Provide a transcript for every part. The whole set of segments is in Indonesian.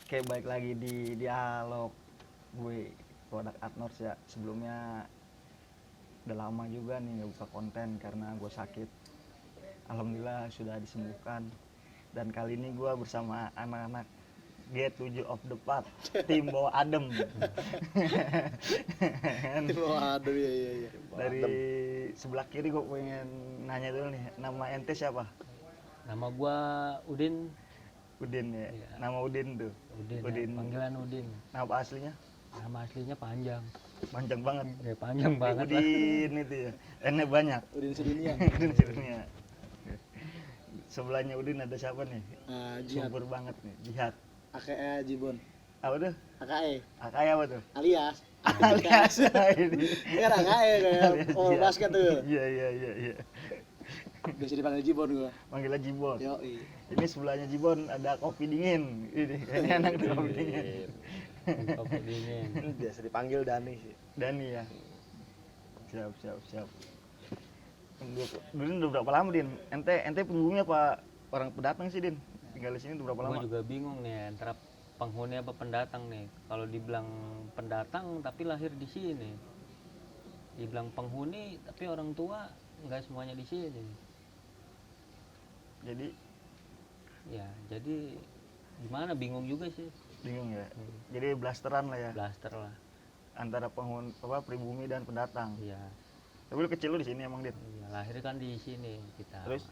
Kayak baik lagi di dialog gue produk Adnors ya. Sebelumnya udah lama juga nih nggak buka konten karena gue sakit. Alhamdulillah sudah disembuhkan. Dan kali ini gue bersama anak-anak G7 of the Path, tim bawah adem. Waduh, iya. Dari sebelah kiri gue pengen nanya dulu nih, nama ente siapa? Nama gua Udin. Udin ya. Iya. Nama Udin tuh. Udin. Panggilan Udin. Nama aslinya? Nama aslinya panjang. Panjang banget. Ya panjang banget lah. Udin itu ya. N-nya banyak. Udin sedunia. Udin sedunia. Sebelahnya Udin ada siapa nih? Jihad. Subur banget nih, Jihad. AKE Jibon. Apa tuh? AKE AKI apa tuh? alias Alias. Ini. kan AKE kayak basket tuh. Iya. Biasa dipanggil Jibon gua. Manggilnya Jibon. Yoi. Ini sebelahnya Jibon ada kopi dingin. Ini enak tuh kopi dingin. Kopi dingin. Biasa dipanggil Dani sih. Dani ya. Siap. Din udah berapa lama, Din? Ente penghuni apa orang pendatang sih, Din? Tinggal di sini udah berapa Gua lama? juga bingung nih antara penghuni apa pendatang nih. Kalau dibilang pendatang tapi lahir di sini. Dibilang penghuni tapi orang tua nggak semuanya di sini. Jadi Ya, jadi gimana bingung juga sih. bingung ya. Jadi blasteran lah ya Blaster lah. antara penghuni apa pribumi dan pendatang. Iya. Tapi lu kecil lu di sini emang, Din. Iya, lahir kan di sini kita. Terus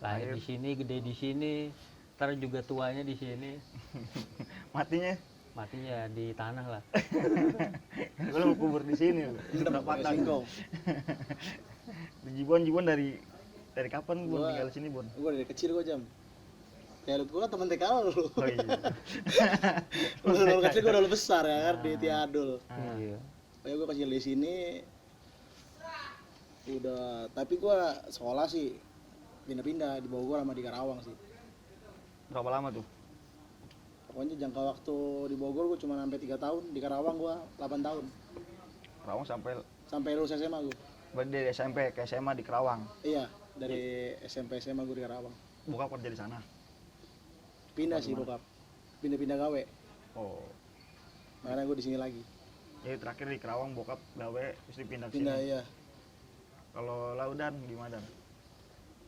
lahir di sini, gede di sini, ntar juga tuanya di sini, matinya matinya di tanah lah. lu mau kubur di sini lu. Berapa tahun? Singkong. Jibon dari kapan Bon Gua- tinggal di sini, Bon? Gua dari kecil gua jam. Ya lu gua kan teman TK lu. Oh iya. Lu kecil gua udah besar ya kan di Tiadul. Iya. Kayak gua kecil di sini udah, tapi gua sekolah sih pindah-pindah di Bogor sama di Karawang sih. Berapa lama tuh? Pokoknya jangka waktu di Bogor gua cuma sampai 3 tahun, di Karawang gua 8 tahun. Kerawang Sampai lulus SMA gua. berarti dari SMP ke SMA di Kerawang. Iya, dari SMP SMA gua di Karawang. Bokap kerja di sana. Pindah sih bokap. Pindah-pindah gawe. Oh. Makanya gua di sini lagi. Jadi terakhir di Kerawang bokap gawe terus dipindah ke Pindah sini. iya. Kalau Laudan gimana? Dan?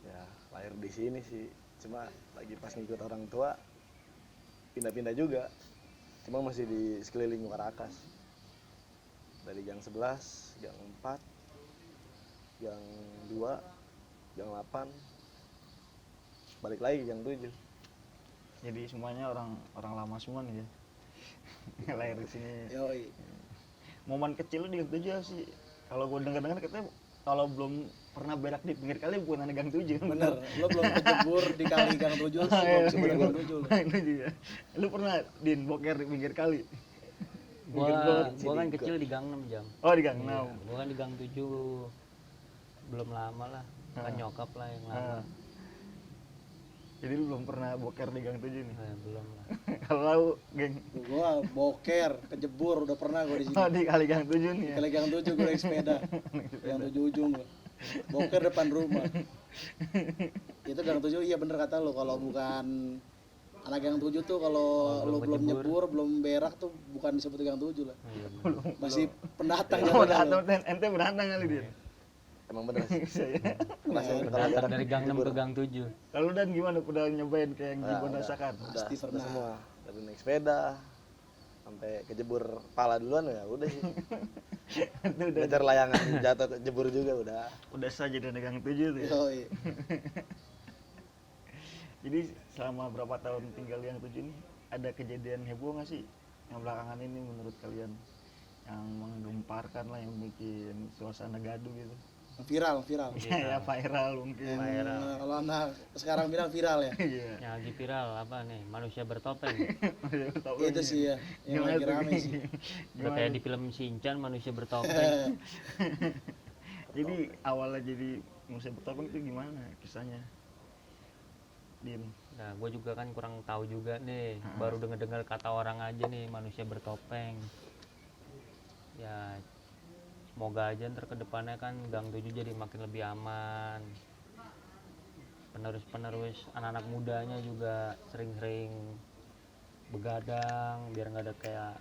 Ya lahir di sini sih. Cuma lagi pas ngikut orang tua pindah-pindah juga. Cuma masih di sekeliling Warakas. Dari gang 11, gang 4, gang 2, gang 8. Balik lagi gang 7. Jadi semuanya orang lama semua nih ya. Lahir di sini. Yoi. Momen kecil lu di Gang 7 sih. Kalau gua dengar-dengar katanya kalau belum pernah berak di pinggir kali bukan ada Gang 7. Bener, lo belum kejebur di kali gang 7 sih, belum sebelah gang 7. Gang 7 ya. Lu pernah Din boker di pinggir kali? Gua kan kecil di Gang 6 jam. Oh di Gang 6. Iya, gua kan di Gang 7 belum lama lah. Kan nyokap lah yang lama. Jadi lu belum pernah boker di Gang 7 nih. Belum lah. Kalau lu geng Gua boker, kejebur udah pernah gua di sini. di kali Gang 7 nih ya. Kali gang 7 gua naik sepeda. Gang 7 ujung gua. Boker depan rumah. Itu gang 7 iya bener kata lo, kalau bukan anak gang 7 tuh kalau lo belum nyebur, belum berak tuh bukan disebut gang 7 lah. Iya, Masih pendatang Oh, ya. datang ente pendatang kali Din. Emang bener sih. Saya. Ngerasain Datang dari Gang 6 ke Gang 7. Kalau Dan gimana udah nyobain kayak yang Jibon udah. rasakan? Pasti Udah pernah. semua. Dari naik sepeda sampai kejebur pala duluan ya udah sih. Itu udah Belajar layangan jatuh jebur juga udah. saja dari Gang 7 tuh ya. Yoi. Jadi selama berapa tahun tinggal di Gang 7 ini ada kejadian heboh nggak sih yang belakangan ini menurut kalian yang menggemparkan lah, yang bikin suasana gaduh gitu? Viral. Ya viral mungkin. Kalau anak sekarang bilang viral ya. Iya. Yang lagi viral apa nih? Manusia bertopeng. Itu sih ya yang lagi rame sih. Udah kayak di film Shinchan, manusia bertopeng. Jadi awalnya jadi manusia bertopeng itu gimana kisahnya? Din. Nah, gue juga kan kurang tahu juga nih. Baru dengar kata orang aja nih, manusia bertopeng. Ya, semoga aja ntar ke depannya kan Gang 7 jadi makin lebih aman. penerus anak-anak mudanya juga sering-sering begadang biar nggak ada kayak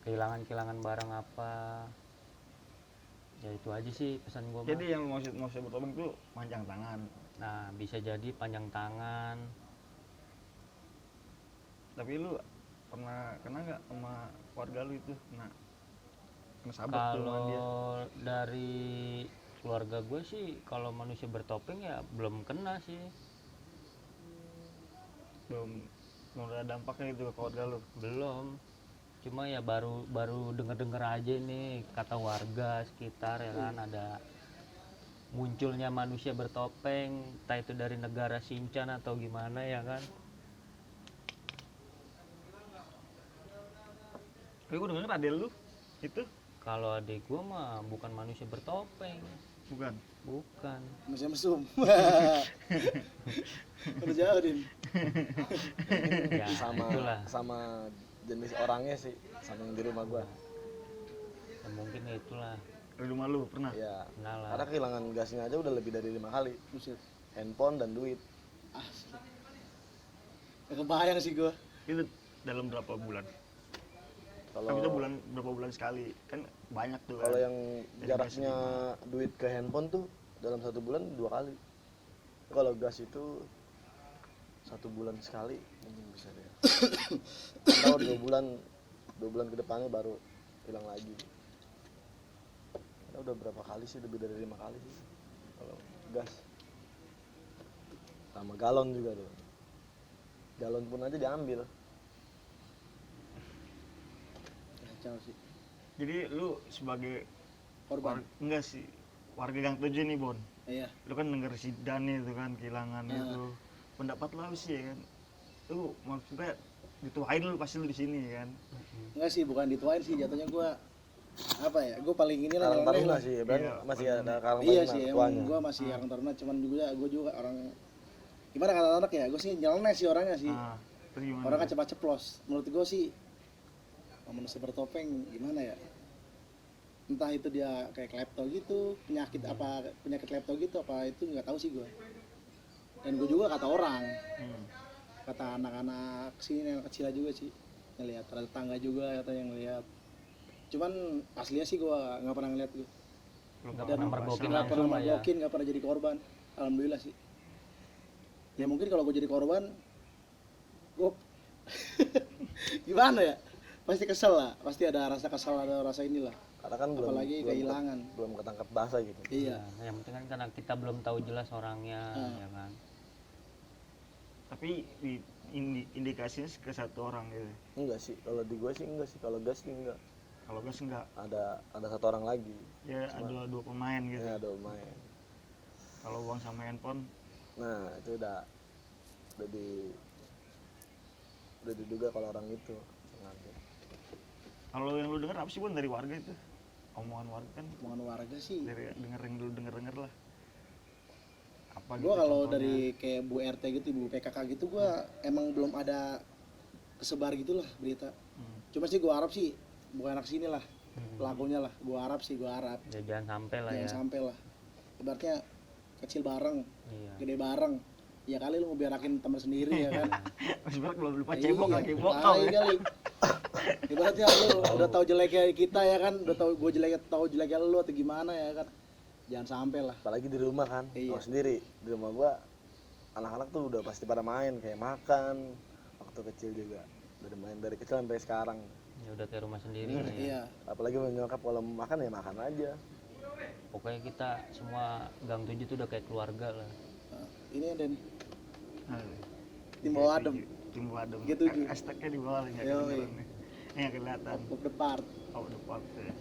kehilangan barang apa. Ya itu aja sih pesan gua. Jadi yang mau saya bertopeng itu panjang tangan. Nah bisa jadi panjang tangan. Tapi lu pernah kena nggak sama keluarga lu itu kena sabuk tuh sama dia? Kalau dari keluarga gue sih kalau manusia bertopeng ya belum kena sih. Belum ada dampaknya gitu ke keluarga lu? Belum. Cuma ya baru denger aja nih kata warga sekitar ya kan ada munculnya manusia bertopeng, entah itu dari negara Shinchan atau gimana ya kan. Tapi gue denger adek lu itu Kalau adik gua mah bukan manusia bertopeng, bukan. bukan. Masih mesum. Udah jauh Din. Ya sama itulah. sama jenis orangnya sih, sama yang di rumah gua. Ya, mungkin ya itulah. Di rumah lu pernah? Ya, Kenal lah. karena kehilangan gasnya aja udah lebih dari 5 kali. Buset. Handphone dan duit. Asli. Gak kebayang sih gua. Itu dalam berapa bulan? Kalau Kan kita berapa bulan sekali? Kan banyak tuh kan. kalau yang Dari jaraknya duit ke handphone tuh dalam 1 bulan 2 kali. Kalau gas itu 1 bulan sekali mungkin bisa deh. Atau 2 bulan ke depannya baru hilang lagi. Udah berapa kali sih, lebih dari 5 kali sih kalau gas. Sama galon juga tuh, galon pun aja diambil. Kacau sih. Jadi lu sebagai Korban. enggak sih warga Gang 7 nih Bon. Iya. Lu kan denger si Dani itu kan kehilangan itu. Pendapat lu sih ya kan. Lu maksudnya dituain lu pasti lu di sini ya kan. Enggak sih, bukan dituain sih, jatuhnya gua apa ya? Gua paling inilah Karang nyeleneh Taruna lah. sih, Bang. Iya, Masih ada Karang Iya Taruna sih, ketuanya. emang gua masih Karang Taruna, cuman gua juga orang gimana kata anak ya? Gua sih nyeleneh sih orangnya sih. Ah, terus gimana? Orang kan cepat ceplos. Menurut gua sih manusia bertopeng gimana ya? Entah itu dia kayak klepto gitu, penyakit klepto gitu apa itu nggak tahu sih gua. Dan gua juga kata orang, kata anak-anak sini anak kecil juga sih ngelihat, ada tetangga juga kata yang lihat. Cuman aslinya sih gua nggak pernah ngeliat gua. Nggak Dan pernah mergokin nggak pernah langsung lah ya. mergokin, nggak pernah jadi korban. Alhamdulillah sih. Ya mungkin kalau gue jadi korban, gue gimana ya? Pasti kesel lah, pasti ada rasa kesel, ada rasa inilah. Karena kan Apalagi kehilangan. belum ketangkap basah gitu. Iya. Nah, yang penting kan karena kita belum tahu jelas orangnya ya kan. Tapi indikasinya ke satu orang gitu. Enggak sih, kalau di gua sih enggak sih, kalau gas sih enggak. Kalau gas enggak. Ada 1 orang lagi. Ya ada 2 pemain gitu. Ya ada main. Kalau uang sama handphone Nah, itu udah diduga kalau orang itu sengaja. kalau yang lu denger apa sih Bon dari warga itu? Omongan warga kan Omongan warga sih. dari denger lah. Apa Gue gitu kalau contohnya? dari kayak Bu RT gitu, Bu PKK gitu, gue emang belum ada kesebar gitulah berita. Cuma sih gue harap sih bukan anak sini lah pelakunya lah. Gue harap. Ya jangan sampai lah Jangan ya. sampai lah. Ibaratnya kecil bareng, Iya. gede bareng. Ya kali lu ngeberakin teman sendiri ya kan. Sebenarnya kalau lupa Iya, cebok lagi kali bokal ya. kali. Ibaratnya lu udah tahu jeleknya kita ya kan, udah tahu jeleknya lu atau gimana ya kan. Jangan sampai lah. Apalagi di rumah kan, Iya. tahu sendiri. Di rumah gua anak-anak tuh udah pasti pada main, kayak makan waktu kecil juga. Udah main dari kecil sampai sekarang. Ya udah kayak rumah sendiri lah ya. Iya. Apalagi menyokap kalau makan ya makan aja. Pokoknya kita semua Gang 7 tuh udah kayak keluarga lah. Nah, ini Den Nah, tim bawah adem. Tim bawah adem. Gitu, Ju. Hashtagnya di bawah nggak Yoi. kedengeran nih. Nggak kelihatan. Of the part. Oh depan tuh ya.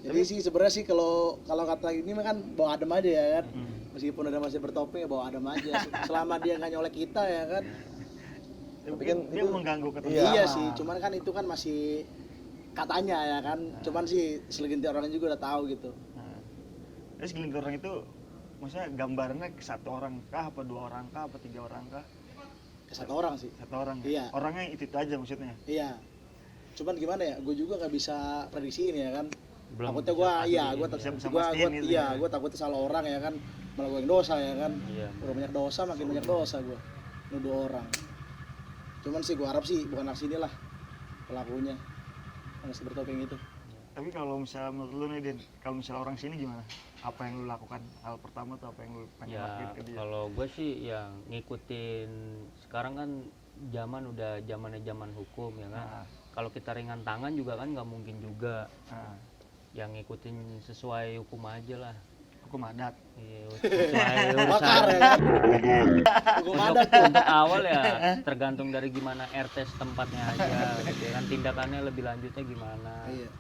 Jadi sih sebenarnya sih kalau kata ini mah kan bawa adem aja ya kan. Meskipun ada masih bertopeng ya bawa adem aja. Selama dia nggak nyolek kita ya kan. Tapi kan dia itu- mengganggu ketenangan. Iya sih, cuman kan itu kan masih katanya ya kan. Cuman sih segelintir orang juga udah tahu gitu. Nah, terus segelintir orang itu maksudnya gambarannya ke 1 orang kah, apa 2 orang kah, apa 3 orang kah? Ke 1 orang sih. 1 orang. Iya. Orangnya itu aja maksudnya. Iya. Cuman gimana ya? Gue juga nggak bisa prediksiin ya kan. takutnya gue iya gue bisa mastiin gitu ya. gue takutnya salah orang ya kan, malah gue yang dosa ya kan. Iya. Udah banyak dosa makin banyak dosa gue nuduh orang. Cuman sih gue harap sih bukan anak sini lah pelakunya yang si bertopeng itu. Tapi kalau misalnya menurut lu nih Din, kalau misalnya orang sini gimana? Apa yang lu lakukan? Hal pertama tuh apa yang lu pengen lakuin Ya ke dia? kalau gue sih yang ngikutin, sekarang kan zaman udah zaman hukum ya kan. Nah, Kalau kita ringan tangan juga kan nggak mungkin juga, nah, yang ngikutin sesuai hukum aja lah. hukum adat. Iya, sesuai Bakar urusan. ya kan. Gue ada tuh. Untuk awal ya tergantung dari gimana RT setempatnya aja gitu ya kan, tindakannya lebih lanjutnya gimana. Iya.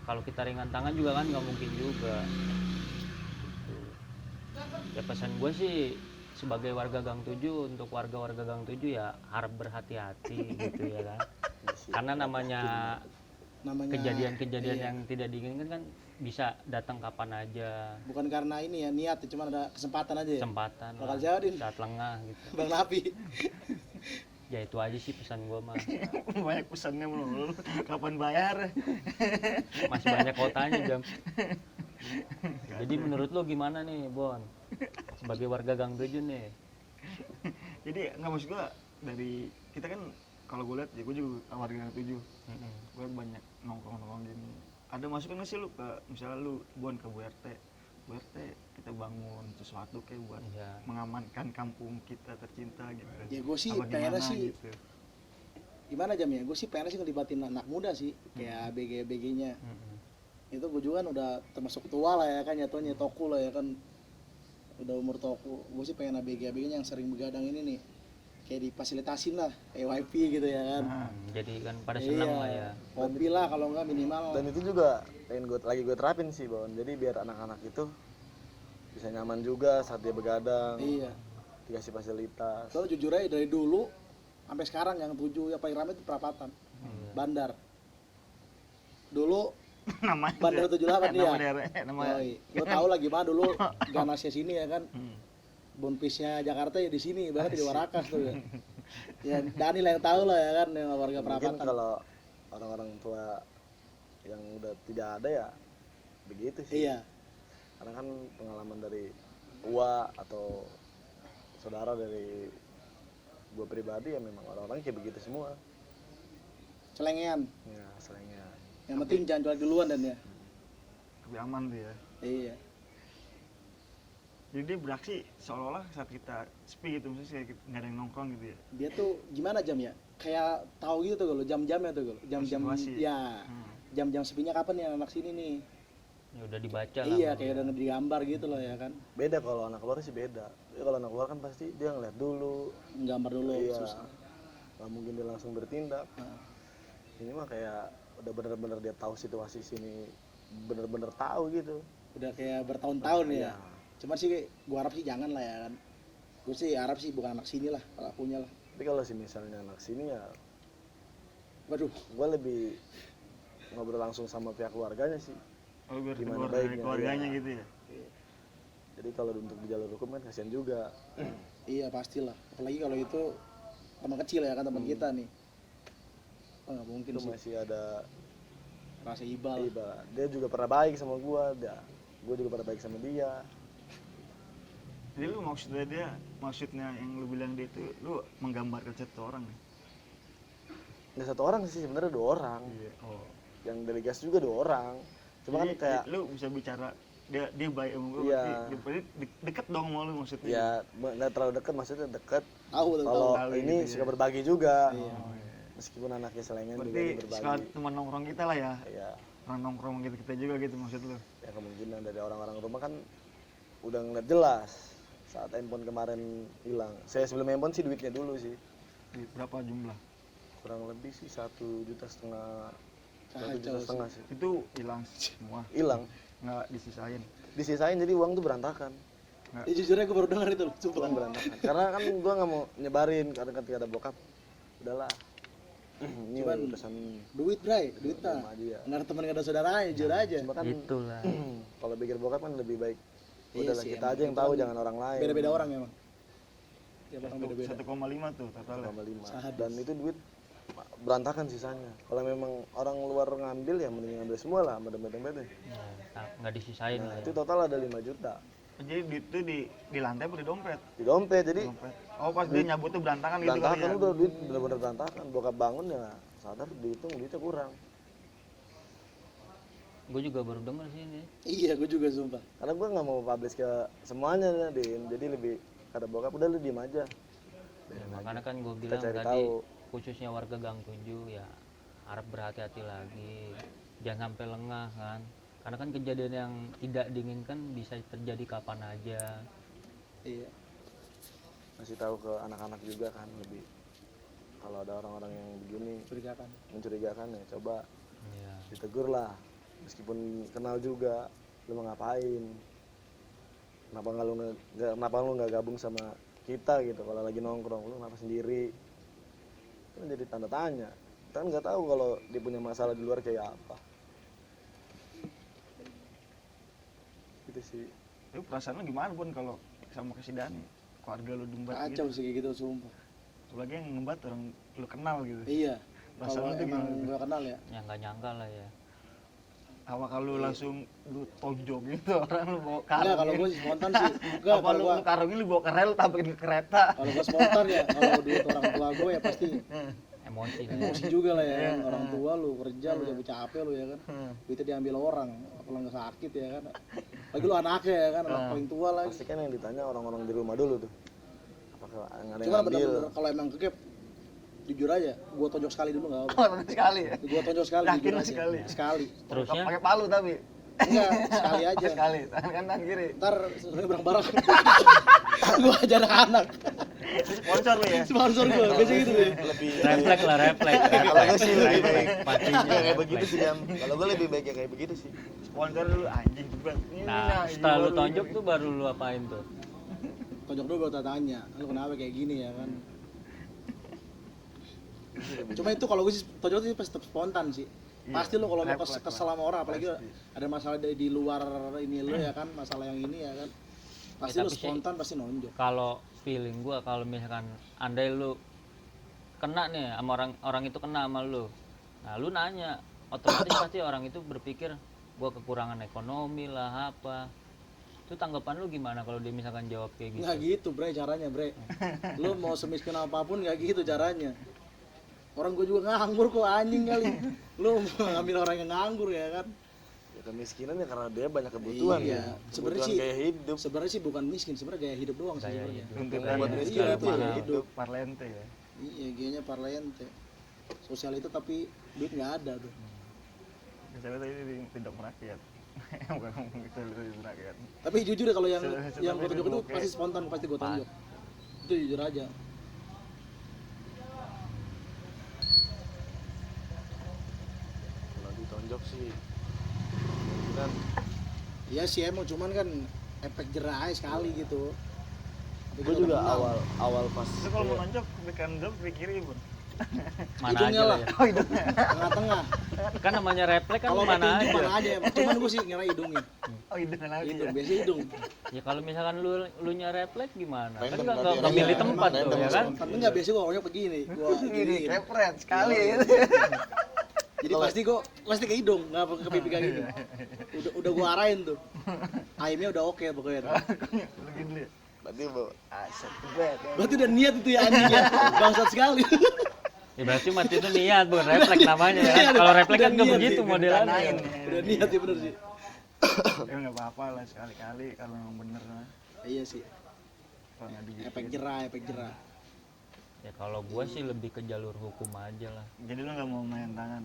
Kalau kita ringan tangan juga kan nggak mungkin juga. Ya pesan gue sih sebagai warga Gang 7, untuk warga-warga Gang 7 ya harap berhati-hati gitu ya kan. Karena namanya kejadian-kejadian iya. yang tidak diinginkan kan bisa datang kapan aja, Bukan karena ini ya niat, cuma ada kesempatan aja ya. kesempatan Bakal lah, jawabin. saat lengah gitu. Bang Napi. Ya itu aja sih pesan gue mah. Banyak pesannya mulu. Kapan bayar? Masih banyak kotanya jam. Jadi menurut lo gimana nih Bon, sebagai warga Gang 7 nih? Jadi nggak, maksud gua dari kita kan, kalau gue lihat ya gue juga warga Gang 7. Gue banyak nongkrong gini. Ada masukan nggak sih lu ke, misalnya lu Bon ke Bu RT, kita bangun sesuatu kayak buat Iya. mengamankan kampung kita tercinta gitu. Ya gue sih Apa pengennya gimana sih gitu. gimana jam ya, gue sih pengennya sih ngelibatin anak muda sih, kayak BG-BG-nya. Itu gue juga kan udah termasuk tua lah ya kan, jatuhnya toku lah ya kan, udah umur toku. Gue sih pengen ABG-nya yang sering begadang ini nih kayak difasilitasin lah, kayak YP gitu ya kan. Jadi kan pada senang lah ya. Kopi lah kalau enggak minimal. Dan itu juga pengen gue terapin sih Bon, jadi biar anak-anak itu bisa nyaman juga saat dia begadang, Iya. dikasih fasilitas. Soalnya jujur aja dari dulu sampai sekarang yang 7 yang paling ramai itu perapatan. Bandar. Dulu Namanya Bandar 78 dia. nama daerah, nama Lo tau lah gimana dulu ganasnya sini ya kan. Bonpisnya Jakarta ya di sini, bahkan di Warakas tuh ya. Ya Daniel yang tahu lah ya kan, yang warga Mungkin perapatan. kalau orang-orang tua yang udah tidak ada ya begitu sih. Iya. Karena kan pengalaman dari tua atau saudara dari gue pribadi ya memang orang-orang kayak begitu semua. Celengean. Ya selainnya. Yang penting jangan jual duluan dan ya. lebih aman tuh ya. Iya. Jadi dia beraksi seolah-olah saat kita sepi gitu, misalnya kayak nggak ada yang nongkrong gitu ya. Dia tuh gimana jam ya? Kayak tahu gitu tuh kalau jam-jamnya tuh kalau jam-jam Situasi. ya. Jam-jam sepinya kapan ya anak sini nih? Ya udah dibaca lah. Iya, kayak udah digambar gitu loh ya kan. Beda kalau anak luar sih beda. Ya, kalau anak luar kan pasti dia ngeliat dulu. Gambar dulu Iya. susah. Gak mungkin dia langsung bertindak. Nah. Ini mah kayak udah bener-bener dia tahu situasi sini, bener-bener tahu gitu. Udah kayak bertahun-tahun ya. Iya. Cuman sih gua harap sih jangan lah ya kan. Gue sih harap sih bukan anak sini lah pelakunya lah. Tapi kalau sih misalnya anak sini ya, Waduh, gue lebih ngobrol langsung sama pihak keluarganya sih. Oh, biar Gimana keluar dari baiknya, keluarganya iya. gitu ya. Jadi kalau untuk di jalur hukum kan kasihan juga. iya pastilah. Apalagi kalau itu teman kecil ya kan, teman kita nih. Oh, nggak mungkin Itu sih. masih ada Rasa ibal. iba. Dia juga pernah baik sama gue, gue juga pernah baik sama dia. Jadi lu maksudnya yang lu bilang dia itu lu menggambarkan satu orang nih. Nggak satu orang sih sebenarnya 2 orang. Iya. Oh. Yang dari gas juga 2 orang. Cuma kan Jadi, kayak lu bisa bicara dia baik sama gue, Iya. berarti deket dong sama lu maksudnya. ya nggak terlalu dekat, maksudnya dekat. Tahu tuh tahu. Kalau tahu ini gitu ya. suka berbagi juga. Iya. Oh, iya. Meskipun anaknya selengen juga Berarti dia berbagi. sekali teman nongkrong kita lah ya. Ya, Orang nongkrong gitu kita juga gitu maksud lu. ya kemungkinan dari orang-orang rumah kan udah ngeliat jelas saat handphone kemarin hilang. Saya sebelum handphone sih duitnya dulu sih, Berapa jumlah? kurang lebih sih 1,5 juta, 1,5 Kacau juta sih. sih. Itu hilang semua. Hilang, Nggak disisain. disisain jadi uang tuh berantakan. Ya jujurnya gue baru denger itu loh, sumpah. Uang berantakan. Karena kan gua nggak mau nyebarin karena ketika ada bokap, udahlah. Ini Cuman urusan duit bray, duit sama tak. dia. Nggak ada teman nggak ada saudaranya, jujur aja. Cuma kan Itulah. kalau pikir bokap kan lebih baik. Iya Udahlah sih, kita emang aja yang itu tahu, kan jangan orang lain. Beda-beda orang memang. Ya bakal beda-beda. 1,5 tuh totalnya. 1,5. Sadis. Dan itu duit berantakan sisanya. Kalau memang orang luar ngambil ya mending ngambil semua lah sama dompet-dompetnya. Nggak disisain Nah, lah itu ya. total ada 5 juta Jadi duit itu di lantai apa di dompet? di dompet. Jadi Dompet. Oh pas dia nyabut tuh berantakan gitu kali berantakan ya. udah duit bener-bener berantakan. Bokap bangun ya sadar dihitung duitnya kurang. Gue juga baru denger sih ini. Iya, gue juga sumpah. Karena gue nggak mau publish ke semuanya Din. Jadi lebih kata bokap udah lu diem aja. Ya, makanya kan gue bilang cari tadi tahu. khususnya warga Gang 7 ya harap berhati-hati lagi. Jangan sampai lengah kan. Karena kan kejadian yang tidak diinginkan bisa terjadi kapan aja. Iya. Masih tahu ke anak-anak juga kan lebih kalau ada orang-orang yang begini mencurigakan ya coba Iya. ditegur lah meskipun kenal juga lu mau ngapain, kenapa lu nggak gabung sama kita gitu kalau lagi nongkrong, lu kenapa sendiri, kan jadi tanda tanya. Kita kan nggak tahu kalau dia punya masalah di luar kayak apa gitu sih. Tapi perasaan lu gimana Pun kalau sama si Dani? Keluarga lu diembat Kacau gitu. sih kayak gitu sumpah. Apalagi yang ngembat orang lu kenal gitu. Iya. Perasaan Kalau lu tuh emang gimana? gue kenal ya. Ya nggak nyangka lah ya. Apa kalau langsung lu tonjok gitu orang lu bawa karung? Enggak, kalau gue sih spontan sih. Enggak, Apa kalau lu gue karungin lu bawa ke rel tampakin ke kereta? kalau gue spontan ya, kalau duit orang tua gue ya pasti Emosi lah. emosi juga lah ya kan. Orang tua lu kerja lu capek lu ya kan. Duitnya diambil orang, apalagi nggak sakit ya kan. Lagi lu anaknya ya kan, anak paling tua lagi. Pasti kan yang ditanya orang-orang di rumah dulu tuh apakah yang ada yang Cuma ambil. bener-bener kalau emang kegep, jujur aja, gue tonjok sekali dulu nggak apa. Oh, sekali ya. Gue tonjok sekali, Yakin jujur lu aja. sekali? Sekali. Terusnya Pakai palu tapi. Enggak, sekali aja. Sekali, tangan kanan kiri. Ntar sebenarnya bareng-bareng. Gue ajar anak. Sponsor lu ya. Sponsor gue, biasanya gitu deh. Lebih refleks lah refleks. kalau gue sih lebih baik Pastinya kayak begitu refleks. sih Jam. Kalau gue lebih baik kayak begitu sih. Sponsor dulu anjing jebret. Nah setelah lu tonjok tuh baru lu apain tuh? Tonjok dulu gue tanya, lu kenapa kayak gini ya kan? Cuma itu kalau gue sih tonjok itu pasti tetap spontan sih. Iya, Pasti lu kalau mau refleks kesel sama orang, apalagi ada masalah di luar ini lu ya kan, masalah yang ini ya kan. Pasti lu tapi sih- spontan pasti nonjok. Kalau feeling gua kalau misalkan andai lu kena nih sama orang itu kena sama lu. Nah, lu nanya, otomatis pasti orang itu berpikir gua kekurangan ekonomi lah apa. Itu tanggapan lu gimana kalau dia misalkan jawab kayak gitu? Nggak gitu bre caranya bre. Lu mau semiskin apapun nggak gitu caranya. Orang gue juga nganggur kok anjing kali. Lu mau ngambil orang yang nganggur ya kan? Ya kemiskinan ya karena dia banyak kebutuhan Iya. ya. Sebenarnya Kebutuhan sih gaya hidup. sebenarnya sih bukan miskin, sebenarnya gaya hidup doang sih Gaya sebenarnya. hidup. Tuntutan Buat ya. miskin Iya, itu itu ya gaya hidup. Parlente ya. Iya, gayanya parlente. Sosial itu tapi duit nggak ada tuh. Saya tadi tidak merakyat. Bukan ngomong itu merakyat. Tapi jujur ya kalau yang Tapi gue tunjuk itu oke. pasti spontan, pasti gue tunjuk. Itu jujur aja. Kalau ditonjok sih kemungkinan Iya sih emang cuman kan efek jerah aja sekali gitu. Tapi gue kita juga udah kenal. awal pas Itu kalau mau nonjok ke kanan ke kiri Bun. Mana hidungnya aja lah. lah ya. Oh hidungnya. Tengah-tengah. Kan namanya refleks kan Kalau mana petunjuk aja. mana aja. Cuman gue sih ngira hidungnya. Oh hidung lagi Hidung, ya. biasa hidung. Ya kalau misalkan lu nya refleks gimana? Kan Random nggak berarti nggak ya. milih Iya, tempat emang tuh random ya kan? Spontan enggak biasa gue orangnya begini. Gua Gini, gini. kepret sekali Iya. gitu. Jadi pasti ke hidung, nggak ke pipi kayak gini. Udah gue arahin tuh. Aimnya udah oke pokoknya. Lagi dulu ya. berarti bu Aset kepret. Berarti udah niat itu ya anjing ya. Bangsat sekali. Ya berarti mati itu niat bukan refleks namanya ya. Iya, Kalau refleks udah kan nggak niat begitu sih, modelannya. Direncanain. Udah niat ya bener sih. Ya nggak apa-apa lah sekali-kali kalau memang bener lah. Iya sih. Kalau nggak digigit. Efek jerah. Ya kalau gua sih lebih ke jalur hukum aja lah. Jadi lu nggak mau main tangan.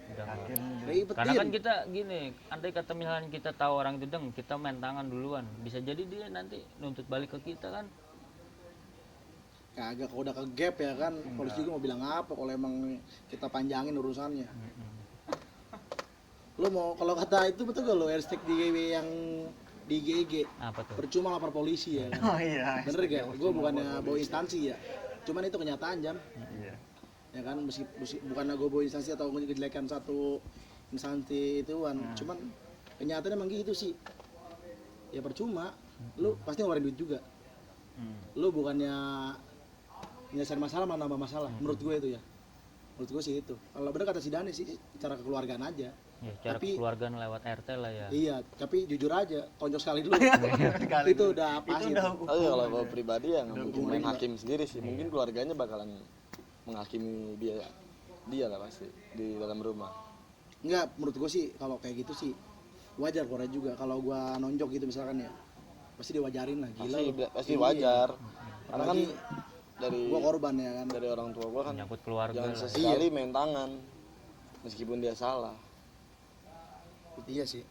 Udah nggak. Akhirnya Ribetin. Karena kan kita gini, andai kata misalnya kita tahu orang itu deng, kita main tangan duluan, bisa jadi dia nanti nuntut balik ke kita kan. Kagak, kalau udah ke gap ya kan, polisi juga mau bilang apa kalau emang kita panjangin urusannya. Lu mau, kalau kata itu betul gak lo hashtag di GW yang di GG, Apa tuh? percuma lapor polisi ya kan. Oh iya. Bener gak? Gue bukannya bawa instansi ya, cuman itu kenyataan Jam. Iya. Ya kan, bukannya gue bawa instansi atau ngejelekan satu instansi ituan, cuman kenyataannya emang gitu sih. Ya percuma, lu pasti ngeluarin duit juga. Lu bukannya nyelesain masalah malah nambah masalah, menurut gue itu ya. Menurut gue sih itu. Kalau bener kata si Dani sih cara kekeluargaan aja. Ya, cara Tapi- kekeluargaan lewat RT lah ya. Iya, tapi jujur aja, tonjok sekali dulu. Sekali Itu dulu. udah Itu pasti. udah itu. hukum. Oh iya, kalau gue pribadi ya nggak Udah mungkin hukum main rimba. hakim sendiri sih, mungkin keluarganya bakalan menghakimi dia lah pasti di dalam rumah. Enggak, menurut gue sih kalau kayak gitu sih wajar keluarga juga. Kalau gua nonjok gitu misalkan ya, pasti diwajarin lah, gila. Pasti, lu. pasti Iya. wajar. Karena kan Apalagi dari gua korban ya kan. dari orang tua gue kan Menyangkut keluarga jangan lah. sesekali main tangan meskipun dia salah. Iya sih.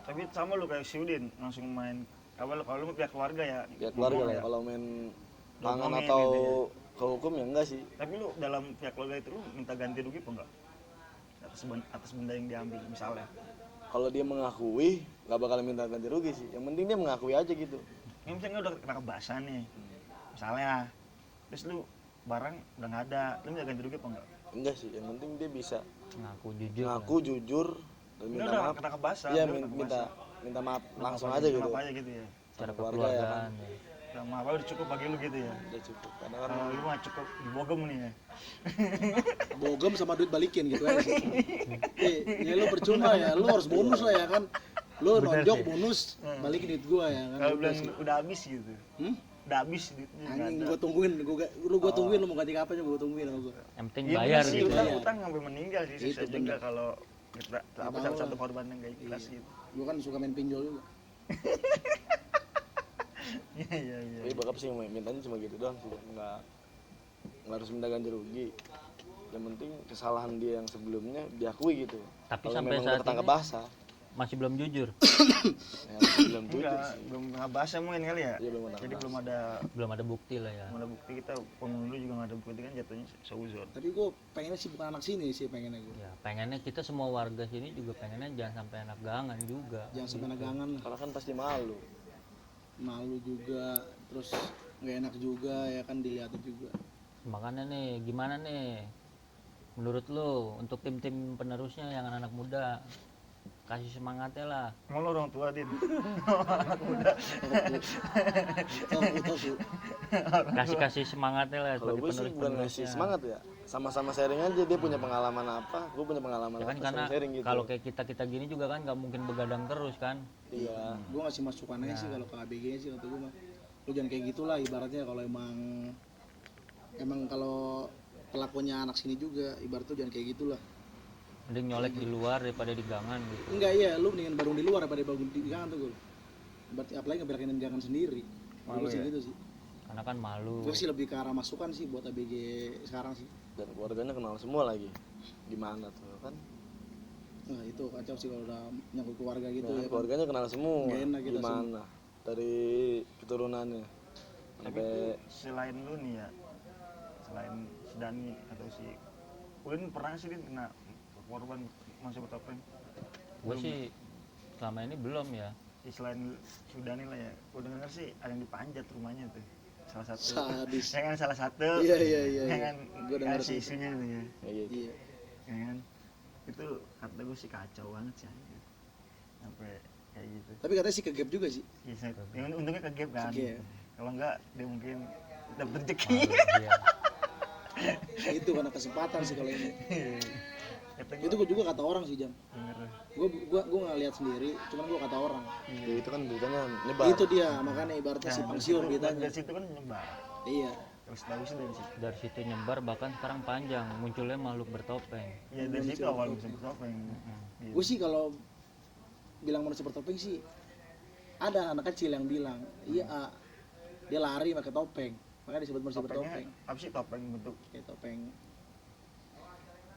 Tapi sama lu kayak si Udin langsung main kalau lu pihak keluarga ya. Biar keluarga ngomong lah ya. kalau main tangan Ngomongin atau gitu ya. ke hukum ya enggak sih. Tapi lu dalam pihak keluarga itu lu minta ganti rugi apa enggak? Atas benda yang diambil misalnya. Kalau dia mengakui nggak bakal minta ganti rugi sih. Yang penting dia mengakui aja gitu. Yang misalnya udah kena kebasan nih. Misalnya. Terus lu barang udah nggak ada, lu minta ganti rugi apa enggak? Enggak sih. Yang penting dia bisa Ngaku jujur. ngaku jujur dan Ini minta udah maaf. kena kebasan. Iya dia kena minta kebasan. minta maaf langsung Minta aja maaf gitu. aja gitu ya. Cara keluarga ya kan. kekeluargaan. Ya. Udah maaf udah cukup bagi lu gitu ya. Udah cukup. Karena kan Kalau lu mah cukup dibogem nih ya. Bogem sama duit balikin gitu aja sih. Ya lu percuma ya, lu harus bonus lah ya kan. Lu nonjok bonus, balikin duit gua ya kan. Kalau bilang udah habis gitu. Hmm? Udah habis duitnya. nggak Anjing ada. gua tungguin, gua tungguin lu mau ganti kapan ya gua tungguin sama gua. Yang penting Iya, bayar bener sih, gitu. utang, ya. utang sampai meninggal sih Itu susah juga bener. kalau kita apa Tahu salah satu lah. korban yang gak ikhlas Iya. gitu. Gua kan suka main pinjol juga. Iya iya iya. tapi bakal sih mintanya cuma gitu doang sih. Nggak harus minta ganti rugi. Yang penting kesalahan dia yang sebelumnya diakui gitu. Tapi Kalau sampai memang saat udah ketangkep ini- basah, Masih belum jujur. ya masih belum jujur Enggak, sih. belum ngebahasnya mungkin kali ya. Iya, belum ada Jadi ngebahas. Belum ada bukti lah ya. belum ada bukti kita pemilu juga nggak ada bukti kan jatuhnya seuzon. Tapi gua pengennya sih bukan anak sini sih pengennya gua. Ya, pengennya kita semua warga sini juga pengennya jangan sampai anak gangan juga. Jangan sampai nagangan lah. Karena kan pasti malu. Malu juga, terus nggak enak juga ya kan dilihatin juga. Makanya nih, gimana nih? Menurut lu untuk tim-tim penerusnya yang anak-anak muda kasih semangatnya lah. Emang lu orang tua Din. Tofu. Kasih semangatnya lah Kalau sebagai gue sih bukan penerus-penerusnya. ngasih semangat ya, sama-sama sharing aja. Dia punya pengalaman apa, gue punya pengalaman Ya kan apa, karena sharing gitu. kalau kayak kita gini juga kan nggak mungkin begadang terus kan. Iya, Gue ngasih masukan aja sih kalau ke ABG sih kata gue mah. Lu jangan kayak gitulah ibaratnya kalau emang kalau pelakunya anak sini juga ibaratnya jangan kayak gitulah. Mending nyolek di luar daripada di gangan gitu. Enggak iya, lu mendingan bangun di luar daripada bangun di gangan tuh gue. Berarti apalagi ngeberakin gangan sendiri. Malu Gue sih ya? gitu sih. Karena kan malu. Gue sih lebih ke arah masukan sih buat ABG sekarang sih. dan keluarganya kenal semua lagi. Gimana tuh kan? Nah itu kacau sih kalau udah nyangkut keluarga gitu Nah, ya kan. keluarganya kenal semua. Nggak enak kita Gimana? Dari keturunannya Tapi sampai selain lu nih ya, selain si Dani atau si Ulin pernah sih Din kena korban masuk bertopeng? Gue sih selama ini belum ya. Ya, selain si Dani lah ya, gue denger sih ada yang dipanjat rumahnya tuh. Salah satu. Sadis. Ya kan salah satu. Iya, iya, Ya iya, iya. kan Gua denger kasih sih. isunya tuh ya. kayak gitu. Iya. Ya kan itu kata gue sih kacau banget sih anjir. Sampai kayak gitu. Tapi katanya sih ke gap juga sih. Ya, yang untungnya ke gap kan. Ke gap. Kalau enggak dia mungkin dapat rezeki. Iya. Itu karena kesempatan sih kalau ini. Kata Itu gue juga kata orang sih Jam. bener. Gue nggak lihat sendiri, cuman gue kata orang. Ya, itu kan beritanya nyebar. Itu dia makanya ibaratnya si pangsiur beritanya. Dari situ kan nyebar. Iya. Terus tahu sih dari situ. Dari situ nyebar bahkan sekarang panjang munculnya makhluk bertopeng. Ya dari situ awal bisa bertopeng. Gitu. Gue sih kalau bilang manusia bertopeng sih ada anak kecil yang bilang iya dia lari pakai topeng, makanya disebut manusia bertopeng. Apa sih topeng bentuk Kayak topeng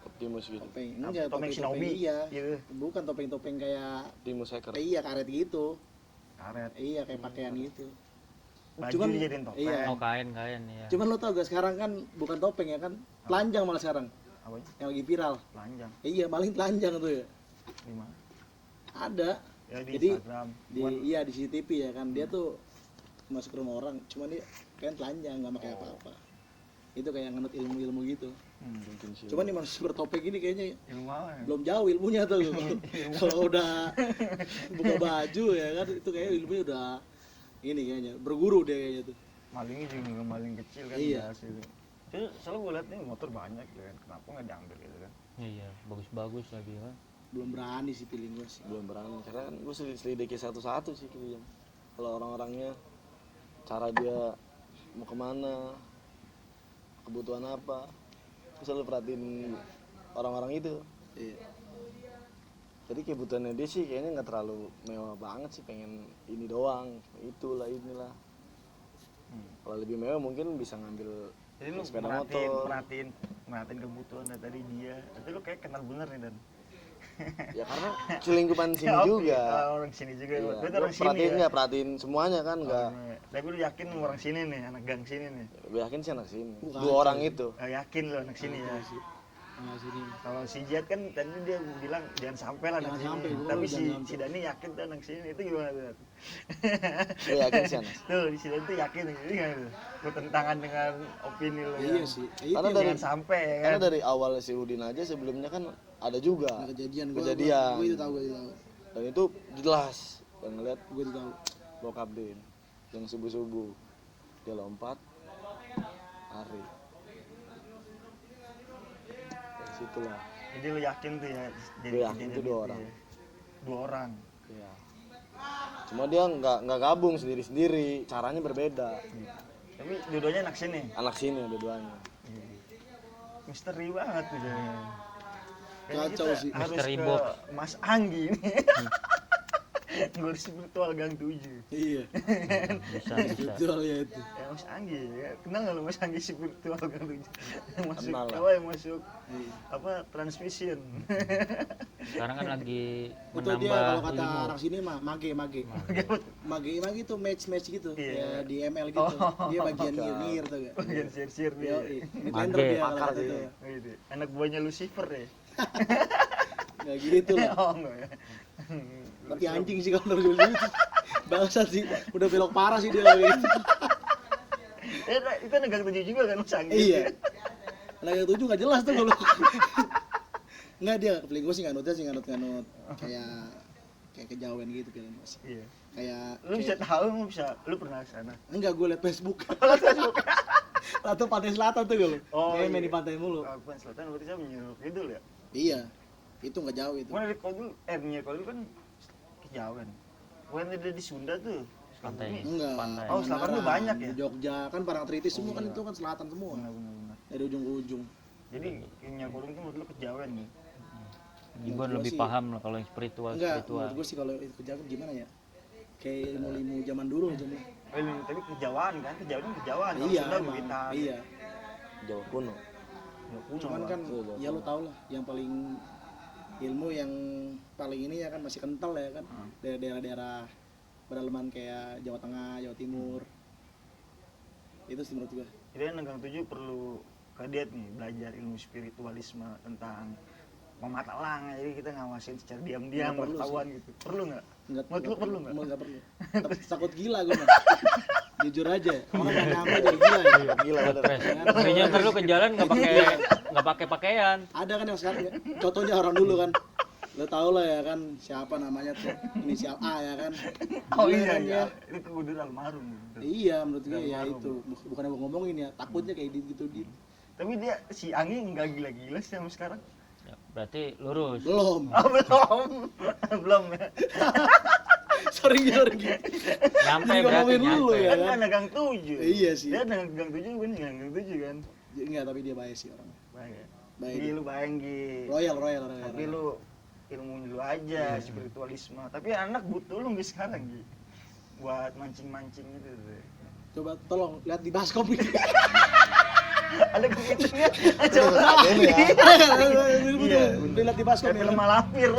Optimus gitu. topeng Apa, enggak topeng topeng Shinobi? iya Gitu. bukan topeng kayak Optimus hacker. iya karet gitu karet. iya kayak pakaian gitu. Baju Cuman- dijadiin topeng. iya. Oh kain ya. Cuman lo tau gak sekarang kan bukan topeng ya kan telanjang malah sekarang Apa ya? yang lagi viral. Telanjang. Iya maling telanjang tuh ya Di mana? ada Ya di Jadi, Instagram. iya di CCTV ya kan dia tuh masuk ke rumah orang cuman dia kan telanjang nggak pakai apa-apa itu kayak nganut ilmu-ilmu gitu Mungkin sih. cuman nih manusia bertopeng ini kayaknya Ilmu apa ya? belum jauh ilmunya tuh kalau udah buka baju ya kan itu kayak ilmunya udah ini kayaknya berguru dia kayaknya tuh Malingnya juga nggak maling kecil kan Iya. biasa itu. Terus soalnya gue liat nih motor banyak gitu kan, kenapa nggak diambil gitu kan? Iya, bagus-bagus lagi kan. Belum berani sih feeling gue sih. Belum berani karena kan gue selidiki satu-satu sih Kijang. Kalau orang-orangnya, cara dia mau kemana, kebutuhan apa, gue selalu perhatiin orang-orang itu. Iya. Jadi kebutuhannya dia sih kayaknya nggak terlalu mewah banget sih, pengen ini doang, itulah inilah. Kalau lebih mewah mungkin bisa ngambil Jadi lu sepeda merhatiin motor. kebutuhan dari dia. Tapi lu kayak kenal bener nih Dan. Ya karena selingkupan sini Oke, juga. orang sini juga. Iya. Berarti Gua orang sini perhatiin ya. nggak, perhatiin semuanya kan nggak. Iya. Tapi lu yakin lu orang sini nih, anak gang sini nih. Gue yakin sih anak sini. Bukan, Dua orang itu. Yakin lu anak sini ya. Nah, sini. Kalau si Jihad kan tadi dia bilang jangan sampai lah anak Jangan sini. sampai, gua Tapi jangan sampai. si Dani yakin tuh anak sini. Itu gimana tuh? Gue yakin sih anak. Tuh si Dani tuh yakin ini gimana tuh? Bertentangan dengan opini lu. Iya kan? sih. Karena Itu dari- Jangan sampai ya kan. Karena dari awal si Udin aja sebelumnya kan ada juga yang kejadian kejadian. Gue itu tahu, gue itu tahu. Dan itu jelas yang ngeliat Gue itu tahu. bokap Din yang subuh-subuh dia lompat lari. Dari situlah. Jadi lu yakin tuh ya jadi Gue yakin kejadian itu dua itu orang. ya? Dua orang. Iya. Cuma dia nggak gabung sendiri-sendiri, caranya berbeda. Tapi dua-duanya anak sini. Anak sini dua-duanya. Misteri banget tuh jadinya. Kayaknya Kacau kita sih. harus Misteri ke box. Mas Anggi nih. Guru spiritual Gang 7. Iya. Bisa. Betul ya itu. Ya Mas Anggi ya. Kenal nggak lu Mas Anggi spiritual Gang 7? Yang masuk Kenal lah. apa yang masuk Iya. apa transmission. Sekarang kan lagi Itu dia menambah kalau kata ilmu. orang sini mah mage itu match gitu Iya. ya di ML gitu. Oh. Dia bagian nyinyir tuh gak? Bagian share dia. Yo, Mage, midlander dia kalau pakar kata sih. itu. Gitu. Anak buahnya Lucifer ya. Nggak gitu lah. Oh enggak ya. Tapi anjing sih kalau menurut gue itu. Bangsat sih. Udah belok parah sih dia lagi. Itu anak Gang 7 juga kan Mas Anggi. Iya. Lagi 7 nggak jelas tuh kalau. Nggak dia, feeling gue sih nganutnya sih nganut kayak kejawen gitu feeling gue sih. Iya. Kayak Lu bisa tahu, lu pernah ke sana. enggak, gue liat Facebook. Atau pantai selatan tuh gue. Oh, Kayak main iya. di pantai mulu. Kabupaten Selatan berarti saya menyuruh Kidul ya. Iya. Itu nggak jauh itu. Mana dari Kidul, Kidul kan kejauhan. When dia di Sunda tuh. Pantai. Enggak. Pantai. Oh, selatan tuh banyak ya? Di Jogja kan Parangtritis semua kan itu kan selatan semua. Benar. Dari ujung ke ujung. Jadi Nyak Kulung itu menurut lu kejauhan nih. Gibon Gua lebih sih- paham lah kalau yang spiritual. Enggak, menurut gue sih kalau itu kejauhan gimana ya? Kayak ilmu-ilmu zaman dulu aja mah. Tapi kejauhan kan, kejauhan. Kalau Iya, Sunda emang. Blitar. Iya. Jawa kuno. Ya, kuno Cuman lah. kan ya lu tau lah yang paling ilmu yang paling ini ya kan masih kental ya kan dari daerah-daerah pedalaman kayak Jawa Tengah, Jawa Timur. Itu sih menurut gua. Jadi anak Gang 7 perlu kadet nih belajar ilmu spiritualisme tentang pemata lang. Jadi kita ngawasin secara diam-diam Nggak perlu wartawan gitu. Perlu nggak? Enggak, Menurut lu perlu nggak? Enggak perlu. Takut gila gua mah. Jujur aja, orang yang nyampe jadi gila ya. Gila bener. Stres. Ngerinya ntar lu ke jalan nggak pakai pakaian. Ada kan yang sekarang ya. Contohnya orang dulu kan. Lo tau lah ya kan siapa namanya tuh inisial A ya kan. Oh Gila iya kan iya. dia. Itu kudu almarhum. Gitu. Iya menurut gue ya Almarhum. itu. Bukan yang gua ngomongin ya, takutnya kayak gitu. Tapi dia si Anggi nggak gila-gila sih sampai sekarang. Ya, berarti lurus. Belum. Oh, belum. Belum ya. Sorry. Nyampe Jadi berarti ngomongin dulu nyampe. ya. Kan anak Gang 7. Iya sih. Dia anak Gang 7 bukan Gang 7 kan. Enggak, tapi dia baik sih orangnya. Baik. Baik. Gi lu bayang Gi. Royal. Tapi lu ilmunya lu aja, spiritualisme. Tapi anak butuh lu Gi sekarang Gi. Buat mancing-mancing gitu. Coba tolong lihat di baskom ini. Ada begitunya. Coba Ini ya. Iya. Lihat di baskom Kayak ya. film Malampir.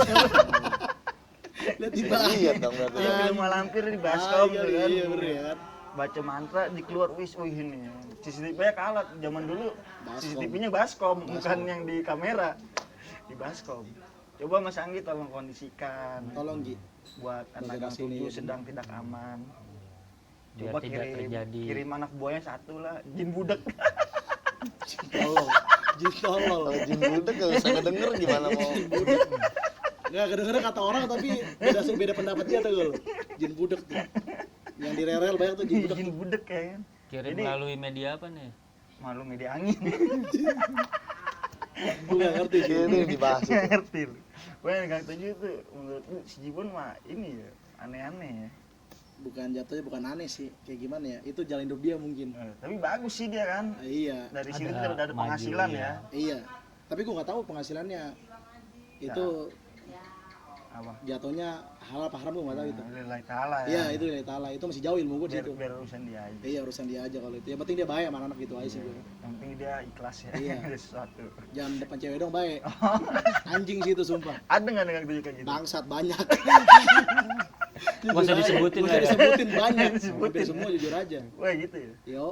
Lihat di Lihat baskom. dong berarti. Iya, film Malampir di baskom Iya, tuh kan. iya, bener ya kan. Baca mantra dikeluar wih ini. CCTV-nya kalah zaman dulu. Baskom. CCTV-nya baskom, bukan yang di kamera. Di baskom. Coba Mas Anggi tolong kondisikan Tolong Gi. buat anak Gang Lokasi 7 ini. sedang tidak aman. Biar Coba tidak terjadi. kirim anak buahnya satu lah, jin budek. Tolong. Jin tolol. Kalau jin budek gak usah kedenger gimana mau. Enggak kedengeran kata orang tapi beda pendapat dia tuh gue. Jin budek tuh. Yang di rel banyak tuh jin budek. Jin budek kayaknya. Kirim Jadi- melalui media apa nih? malu media angin. Gue gak ngerti sih. Itu yang dibahas itu. Nggak ngerti lu. Gue yang Gang 7 itu menurut lu si Jibon mah ini ya aneh-aneh ya. Bukan jatuhnya bukan aneh sih, kayak gimana ya, itu jalan hidup dia mungkin. Tapi bagus sih dia kan. Iya, Dari Ada sini kita udah ada maju, penghasilan iya. ya. iya, tapi gue nggak tahu penghasilannya itu Apa? jatuhnya halal apa haram gue nggak tahu itu. Lillahi ta'ala ya. Iya, itu lillahi ta'ala, itu masih jauh ilmu gue di biar, situ. biar urusan dia aja. Iya, urusan dia aja kalau itu, yang penting dia baik sama anak gitu aja sih gue. Yang penting dia ikhlas ya. Iya. Ada sesuatu. Jangan depan cewek dong baik. Anjing sih itu sumpah. Ada nggak Gang 7 kayak gitu? Bangsat banyak. Nggak usah disebutin Nggak lah usah ya. disebutin banyak. Disebutin. Hampir semua jujur aja. Wah gitu ya. Yo,